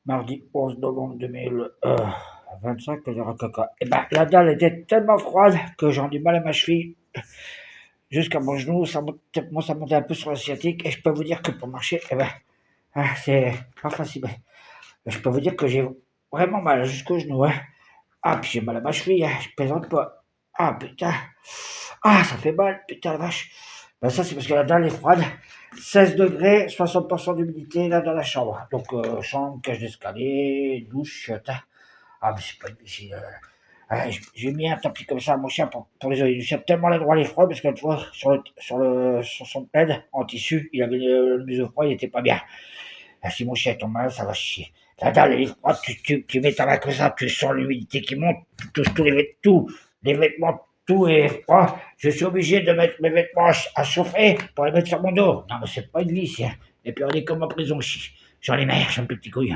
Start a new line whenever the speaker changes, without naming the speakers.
Mardi 11 novembre 2025, l'heure à caca. Et ben, la dalle était tellement froide que j'ai du mal à ma cheville jusqu'à mon genou. Ça montait un peu sur la sciatique. Et je peux vous dire que pour marcher, c'est pas facile. Je peux vous dire que j'ai vraiment mal jusqu'au genou. Hein. Ah, puis j'ai mal à ma cheville. Hein. Je plaisante pas. Ah, putain. Ah, ça fait mal. Putain, la vache. Ben ça, c'est parce que la dalle est froide. 16 degrés, 60% d'humidité là dans la chambre. Donc, chambre, cage d'escalier, douche, chiotte. Ah, mais c'est pas difficile. J'ai mis un tapis comme ça à mon chien pour les oreilles. J'ai tellement l'endroit les froid parce que tu vois, sur son plaid en tissu, il avait le museau froid, il était pas bien. Si mon chien tombe malade, ça va chier. La dalle, elle est froide, tu mets ta main comme ça, tu sens l'humidité qui monte, tu touches tous les vêtements, tout est froid. Je suis obligé de mettre mes vêtements à chauffer pour les mettre sur mon dos. Non, mais c'est pas une vie, hein. Et puis on est comme en prison, j'en ai marre, j'en ai plus petit couille.